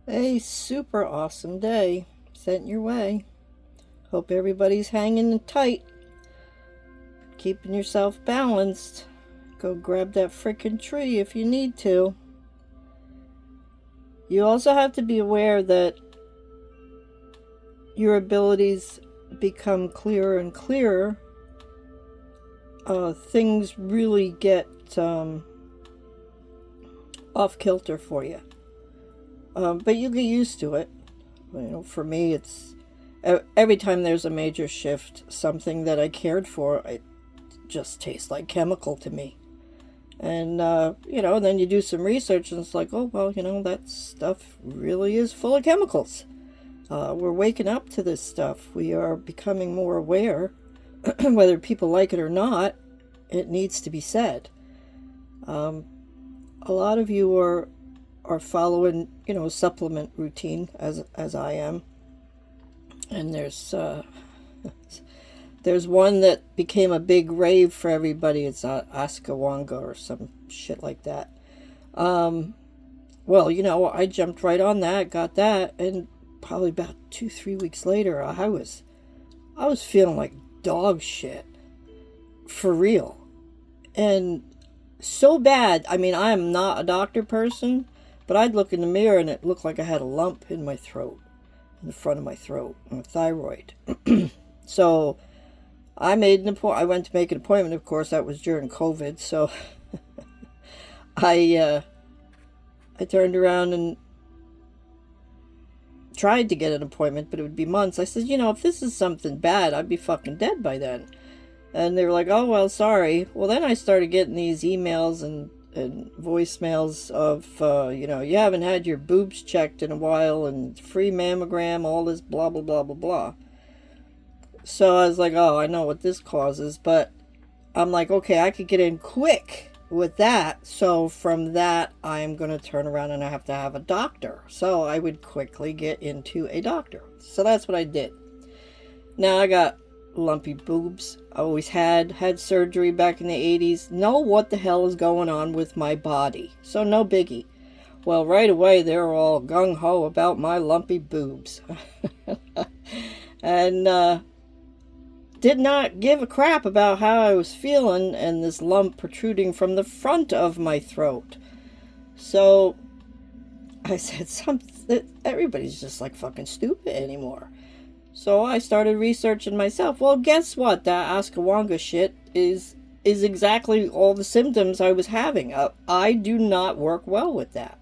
A super awesome day sent your way. Hope everybody's hanging tight, keeping yourself balanced. Go grab that frickin' tree if you need to. You also have to be aware that your abilities become clearer and clearer. Things really get off kilter for you. But you get used to it. For me, it's every time there's a major shift, something that I cared for, it just tastes like chemical to me. And, then you do some research and it's like, oh, well, that stuff really is full of chemicals. We're waking up to this stuff. We are becoming more aware, whether people like it or not, it needs to be said. A lot of you are following, a supplement routine as I am. And there's one that became a big rave for everybody. It's Ashwagandha or some shit like that. Well, I jumped right on that, got that, and probably about 2-3 weeks later, I was feeling like dog shit, for real, and so bad. I mean, I am not a doctor person, but I'd look in the mirror and it looked like I had a lump in my throat, in the front of my throat, my thyroid. So I made an appointment. I went to make an appointment. Of course, that was during COVID. So I I turned around and tried to get an appointment, but it would be months. I said, if this is something bad, I'd be fucking dead by then. And they were like, oh, well, sorry. Well, then I started getting these emails and voicemails of, you haven't had your boobs checked in a while and free mammogram, all this blah, blah, blah, blah, blah. So I was like, oh, I know what this causes. But I'm like, okay, I could get in quick with that. So from that, I'm going to turn around and I have to have a doctor. So I would quickly get into a doctor. So that's what I did. Now I got lumpy boobs. I always had surgery back in the 80s. Know what the hell is going on with my body. So no biggie. Well, right away, they're all gung-ho about my lumpy boobs. And did not give a crap about how I was feeling and this lump protruding from the front of my throat. So I said, everybody's just like fucking stupid anymore. So I started researching myself. Well, guess what? That Ashwagandha shit is exactly all the symptoms I was having. I do not work well with that.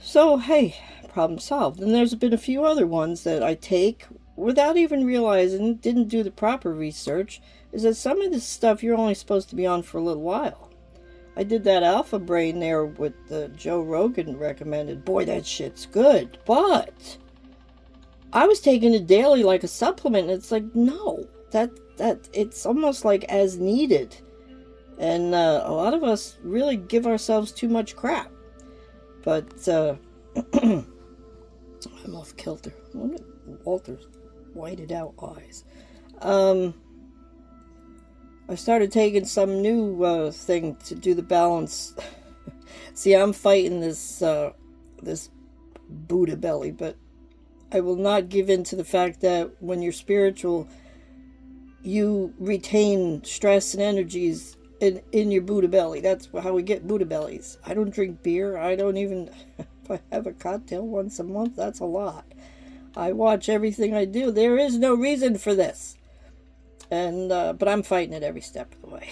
So, hey, problem solved. And there's been a few other ones that I take without even realizing, didn't do the proper research, is that some of this stuff you're only supposed to be on for a little while. I did that Alpha Brain there with Joe Rogan recommended. Boy, that shit's good. But I was taking it daily like a supplement, and it's like, no, that it's almost like as needed. And a lot of us really give ourselves too much crap. But I'm off kilter. Walter's whited out eyes. I started taking some new thing to do the balance. See, I'm fighting this Buddha belly, but I will not give in to the fact that when you're spiritual, you retain stress and energies in your Buddha belly. That's how we get Buddha bellies. I don't drink beer. I don't even, if I have a cocktail once a month, that's a lot. I watch everything I do. There is no reason for this. And but I'm fighting it every step of the way.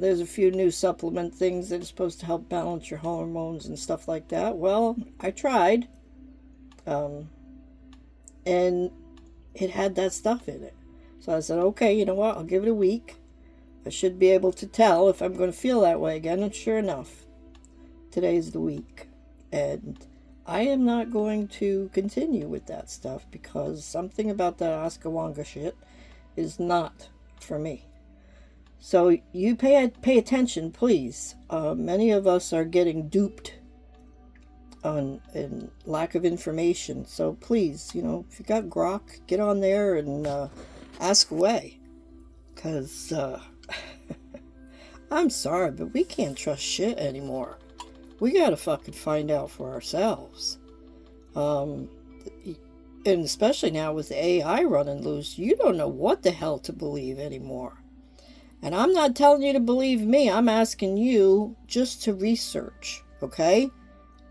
There's a few new supplement things that are supposed to help balance your hormones and stuff like that. Well, I tried. And it had that stuff in it. So I said, okay, you know what? I'll give it a week. I should be able to tell if I'm going to feel that way again. And sure enough, today's the week. And I am not going to continue with that stuff because something about that Ashwagandha shit is not for me. So you pay attention, please. Many of us are getting duped on and lack of information. So please, if you got grok, get on there and ask away. Because I'm sorry, but we can't trust shit anymore. We gotta fucking find out for ourselves. And especially now with the AI running loose, you don't know what the hell to believe anymore. And I'm not telling you to believe me, I'm asking you just to research, okay?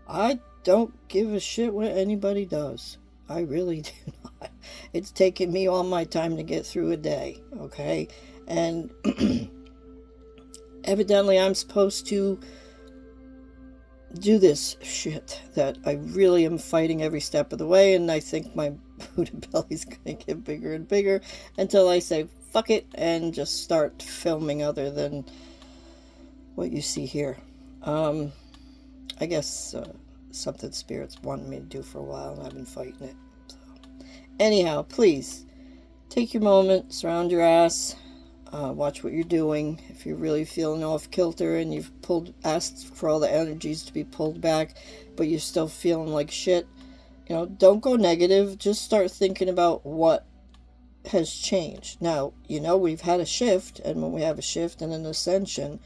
I don't give a shit what anybody does. I really do not. It's taken me all my time to get through a day, okay? And evidently I'm supposed to do this shit that I really am fighting every step of the way, and I think my Buddha belly's gonna get bigger and bigger until I say fuck it and just start filming other than what you see here. I guess something spirits wanted me to do for a while, and I've been fighting it. So, anyhow, please take your moment, surround your ass, watch what you're doing. If you're really feeling off kilter and you've asked for all the energies to be pulled back, but you're still feeling like shit, don't go negative. Just start thinking about what has changed. Now, we've had a shift, and when we have a shift and an ascension,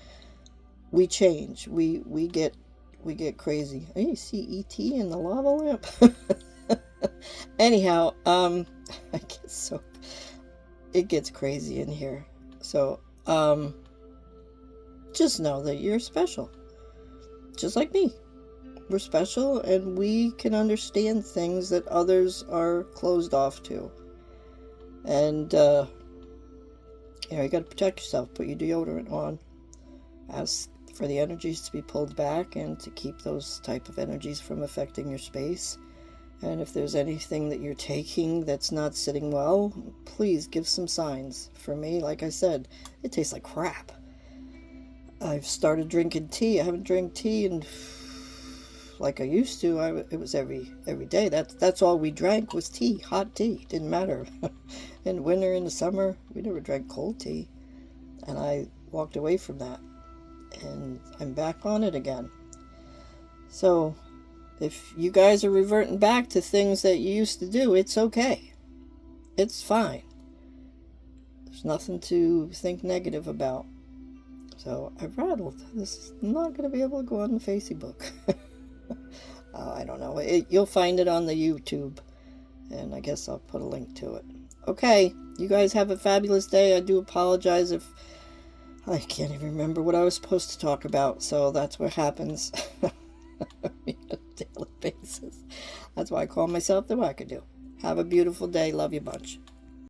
we change. We get crazy. Oh, you see E.T. in the lava lamp? Anyhow, it gets crazy in here. So, just know that you're special. Just like me. We're special, and we can understand things that others are closed off to. And, you gotta protect yourself. Put your deodorant on. Ask for the energies to be pulled back and to keep those type of energies from affecting your space. And if there's anything that you're taking that's not sitting well, please give some signs. For me, like I said, it tastes like crap. I've started drinking tea. I haven't drank tea in like I used to. It was every day. That's all we drank was tea, hot tea. Didn't matter. In winter, in the summer, we never drank cold tea. And I walked away from that. And I'm back on it again. So, if you guys are reverting back to things that you used to do, it's okay. It's fine. There's nothing to think negative about. So, I've rattled. This is not going to be able to go on the Facebook. I don't know. You'll find it on the YouTube. And I guess I'll put a link to it. Okay. You guys have a fabulous day. I do apologize if I can't even remember what I was supposed to talk about. So, that's what happens. On a daily basis. That's why I call myself the Wackadoo. Have a beautiful day. Love you much.